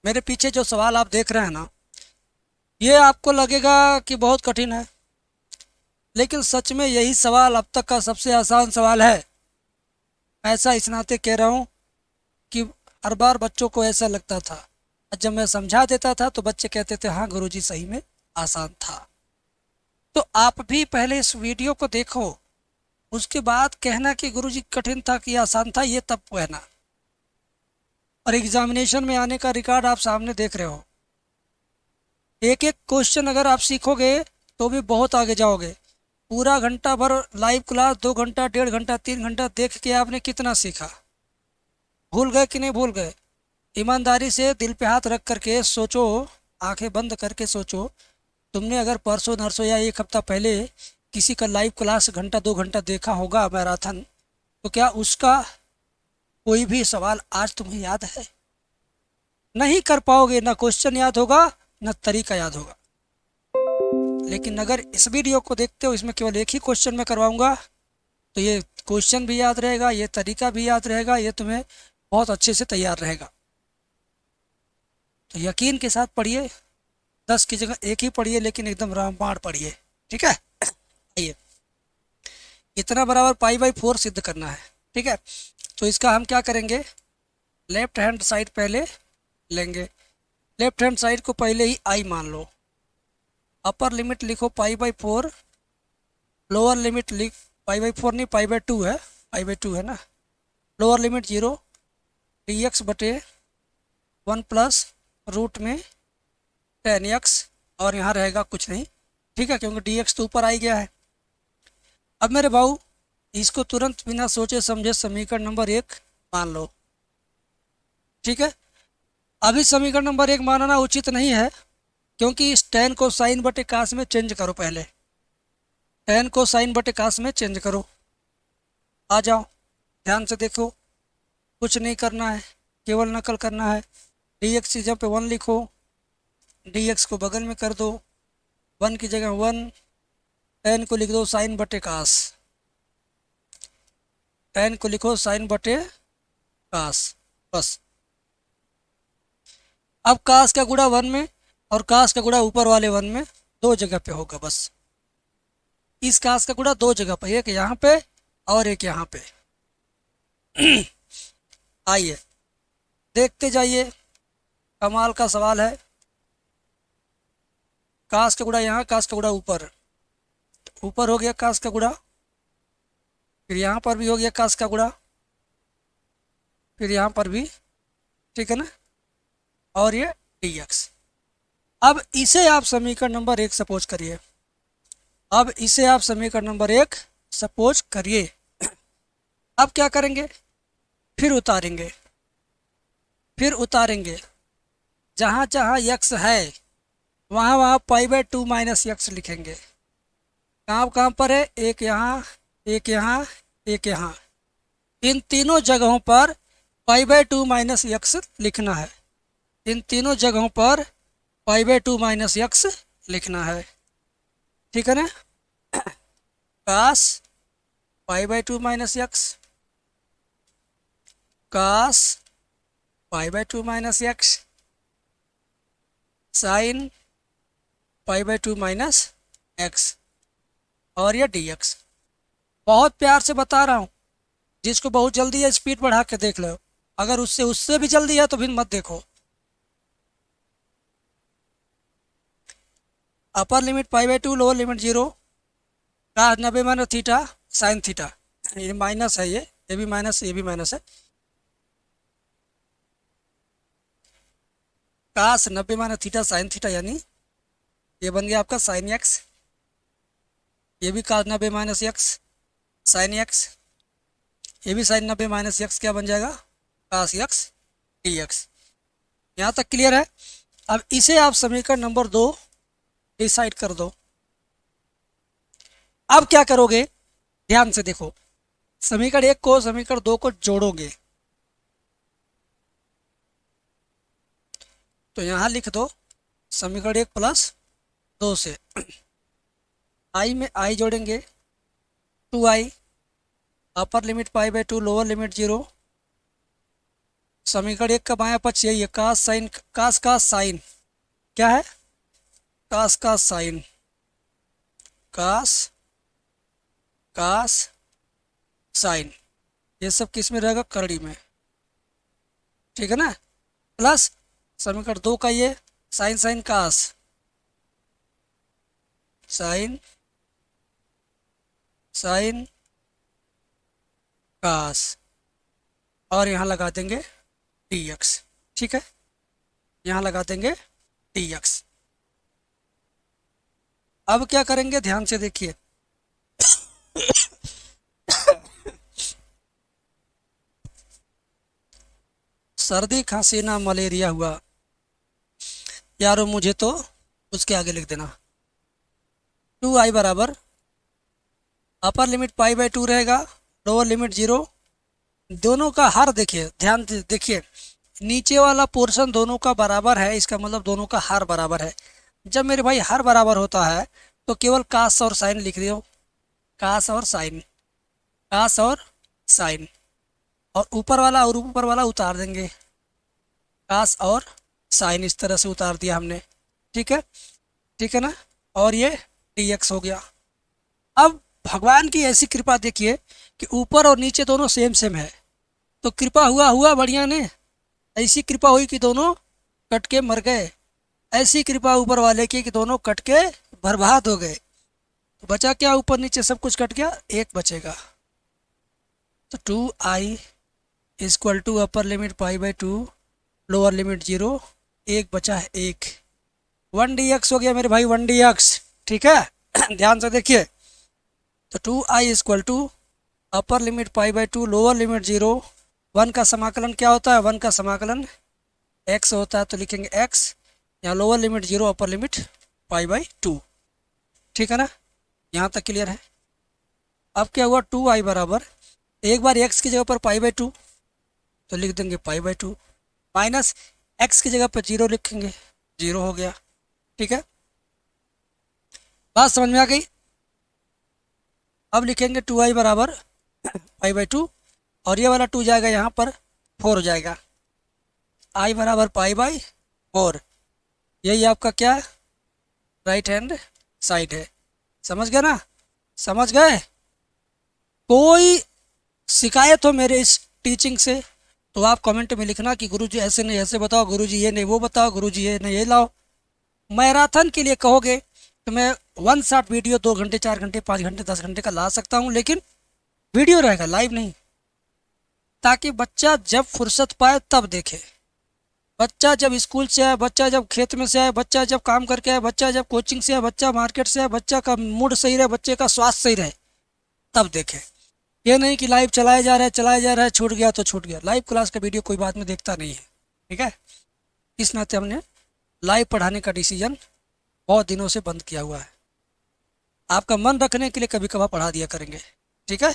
मेरे पीछे जो सवाल आप देख रहे हैं ना, ये आपको लगेगा कि बहुत कठिन है, लेकिन सच में यही सवाल अब तक का सबसे आसान सवाल है। ऐसा इस नाते कह रहा हूँ कि हर बार बच्चों को ऐसा लगता था, और जब मैं समझा देता था तो बच्चे कहते थे हाँ गुरुजी सही में आसान था। तो आप भी पहले इस वीडियो को देखो, उसके बाद कहना कि गुरुजी कठिन था कि आसान था, ये तब कहना। और एग्जामिनेशन में आने का रिकॉर्ड आप सामने देख रहे हो। एक एक क्वेश्चन अगर आप सीखोगे तो भी बहुत आगे जाओगे। पूरा घंटा भर लाइव क्लास, 2 घंटा, 1.5 घंटा, 3 घंटा देख के आपने कितना सीखा? भूल गए कि नहीं भूल गए? ईमानदारी से दिल पे हाथ रख करके सोचो, आंखें बंद करके सोचो। तुमने अगर परसों नरसों या एक हफ्ता पहले किसी का लाइव क्लास घंटा 2 घंटा देखा होगा मैराथन, तो क्या उसका कोई भी सवाल आज तुम्हें याद है? नहीं कर पाओगे, ना क्वेश्चन याद होगा, ना तरीका याद होगा। लेकिन अगर इस वीडियो को देखते हो, इसमें केवल एक ही क्वेश्चन मैं करवाऊंगा, तो ये क्वेश्चन भी याद रहेगा, ये तरीका भी याद रहेगा, ये तुम्हें बहुत अच्छे से तैयार रहेगा। तो यकीन के साथ पढ़िए, 10 की जगह एक ही पढ़िए, लेकिन एकदम रामबाण पढ़िए। ठीक है? आइए, इतना बराबर पाई बाई 4 सिद्ध करना है। ठीक है? तो इसका हम क्या करेंगे, लेफ्ट हैंड साइड पहले लेंगे। लेफ्ट हैंड साइड को पहले ही आई मान लो। अपर लिमिट लिखो पाई बाई 4, लोअर लिमिट लिख, पाई बाई 4 नहीं, पाई बाई 2 है, पाई बाई 2 है ना। लोअर लिमिट 0, डी एक्स बटे 1 प्लस रूट में 10x, और यहाँ रहेगा कुछ नहीं। ठीक है, क्योंकि डी एक्स तो ऊपर आ ही गया है। अब मेरे भाऊ, इसको तुरंत बिना सोचे समझे समीकरण नंबर 1 मान लो। ठीक है? अभी समीकरण नंबर 1 मानना उचित नहीं है, क्योंकि इस टेन को साइन बटे कास में चेंज करो। पहले टेन को साइन बटे कास में चेंज करो। आ जाओ, ध्यान से देखो, कुछ नहीं करना है, केवल नकल करना है। डी एक्स की जगह पे 1 लिखो, डी एक्स को बगल में कर दो, 1 की जगह 1, टेन को लिख दो साइन बटे कास, टेन को लिखो साइन बटे कास, बस। अब कास का गुणा 1 में और कास का गुणा ऊपर वाले 1 में, दो जगह पे होगा बस। इस कास का गुणा दो जगह पे, एक यहाँ पे और एक यहाँ पे। आइए देखते जाइए, कमाल का सवाल है। कास का गुणा यहाँ, कास का गुणा ऊपर, ऊपर हो गया कास का गुणा, फिर यहाँ पर भी हो गया कास का गुणा, फिर यहाँ पर भी। ठीक है ना? और ये डी एक्स। अब इसे आप समीकरण नंबर 1 सपोज करिए। अब इसे आप समीकरण नंबर 1 सपोज करिए। अब क्या करेंगे, फिर उतारेंगे, फिर उतारेंगे। जहाँ जहाँ यक्स है वहाँ वहाँ पाई बाई 2 माइनस यक्स लिखेंगे। कहाँ कहाँ पर है, एक यहाँ, एक यहाँ, एक यहाँ। इन तीनों जगहों पर पाई बाई 2 माइनस यक्स लिखना है। इन तीनों जगहों पर पाई बाई 2 माइनस यक्स लिखना है। ठीक है ना? Cos pi by 2 minus x, cos pi by 2 minus x, sine pi by 2 minus x, और ये डी एक्स। बहुत प्यार से बता रहा हूँ, जिसको बहुत जल्दी है स्पीड बढ़ा के देख लो, अगर उससे उससे भी जल्दी है तो फिर मत देखो। Upper limit pi by 2, lower limit 0, cos 90 minus theta sine theta, ये माइनस है, ये भी माइनस, ये भी माइनस है। Cos 90 minus theta sine theta, यानी ये बन गया आपका साइन एक्स। ये भी cos 90 minus x sine x, ये भी साइन 90 माइनस एक्स, क्या बन जाएगा, कास एक्स डी एक्स। यहाँ तक क्लियर है? अब इसे आप समीकरण नंबर 2 डिसाइड कर दो। अब क्या करोगे, ध्यान से देखो, समीकरण 1 को समीकरण 2 को जोड़ोगे। तो यहाँ लिख दो समीकरण 1 प्लस 2 से आई में आई जोड़ेंगे, 2i, upper limit pi by 2, lower limit 0, समीकरण 1 का बायां पक्ष यही है, कास साइन, कास का साइन क्या है, कास का साइन, कास कास साइन, ये सब किस में रहेगा, करड़ी में, ठीक है ना। प्लस समीकरण 2 का ये साइन साइन कास, साइन साइन कास, और यहाँ लगा देंगे dx, ठीक है, यहाँ लगा देंगे dx। अब क्या करेंगे, ध्यान से देखिए, सर्दी खांसी ना मलेरिया हुआ यारो मुझे तो उसके आगे लिख देना 2i बराबर अपर लिमिट पाई बाई 2 रहेगा, लोअर लिमिट 0, दोनों का हर देखिए, ध्यान देखिए, नीचे वाला पोर्शन दोनों का बराबर है, इसका मतलब दोनों का हर बराबर है। जब मेरे भाई हर बराबर होता है तो केवल कास और साइन लिख दो, कास और साइन, कास और साइन, और ऊपर वाला उतार देंगे, कास और साइन, इस तरह से उतार दिया हमने, ठीक है, ठीक है ना। और ये dx हो गया। अब भगवान की ऐसी कृपा देखिए कि ऊपर और नीचे दोनों सेम सेम है, तो कृपा हुआ बढ़िया ने, ऐसी कृपा हुई कि दोनों कट के मर गए, ऐसी कृपा ऊपर वाले की कि दोनों कट के बर्बाद हो गए। तो बचा क्या, ऊपर नीचे सब कुछ कट गया, एक बचेगा, तो 2i equal to upper limit pi by 2, lower limit 0, एक बचा है एक, 1dx हो गया मेरे भाई, 1dx, ठीक है। ध्यान से देखिए, तो 2i equal to upper limit pi by 2, lower limit 0, 1 का समाकलन क्या होता है, 1 का समाकलन x होता है, तो लिखेंगे x, यहाँ lower limit 0, upper limit pi by 2, ठीक है ना, यहाँ तक क्लियर है। अब क्या हुआ, 2i बराबर, एक बार x की जगह पर पाई बाई 2 तो लिख देंगे पाई बाई 2, माइनस x की जगह पर 0 लिखेंगे, 0 हो गया, ठीक है, बात समझ में आ गई। अब लिखेंगे 2i बराबर पाई बाई 2, और ये वाला 2 जाएगा यहाँ पर, 4 हो जाएगा, i बराबर पाई बाई 4, यही आपका क्या है, राइट हैंड साइड है। समझ गए ना, समझ गए। कोई शिकायत हो मेरे इस टीचिंग से तो आप कमेंट में लिखना कि गुरुजी ऐसे नहीं ऐसे बताओ, गुरुजी ये नहीं वो बताओ, गुरुजी ये नहीं ये लाओ। मैराथन के लिए कहोगे तो मैं 1 शॉट वीडियो 2 घंटे 4 घंटे 5 घंटे 10 घंटे का ला सकता हूँ, लेकिन वीडियो रहेगा, लाइव नहीं, ताकि बच्चा जब फुर्सत पाए तब देखे, बच्चा जब स्कूल से आए, बच्चा जब खेत में से आए, बच्चा जब काम करके आए, बच्चा जब कोचिंग से आए, बच्चा मार्केट से आए, बच्चा का मूड सही रहे, बच्चे का स्वास्थ्य सही रहे, तब देखे। ये नहीं कि लाइव चलाया जा रहा है, छूट गया तो छूट गया। लाइव क्लास का वीडियो कोई बाद में देखता नहीं है, ठीक है, इस नाते हमने लाइव पढ़ाने का डिसीजन बहुत दिनों से बंद किया हुआ है। आपका मन रखने के लिए कभी कभार पढ़ा दिया करेंगे, ठीक है।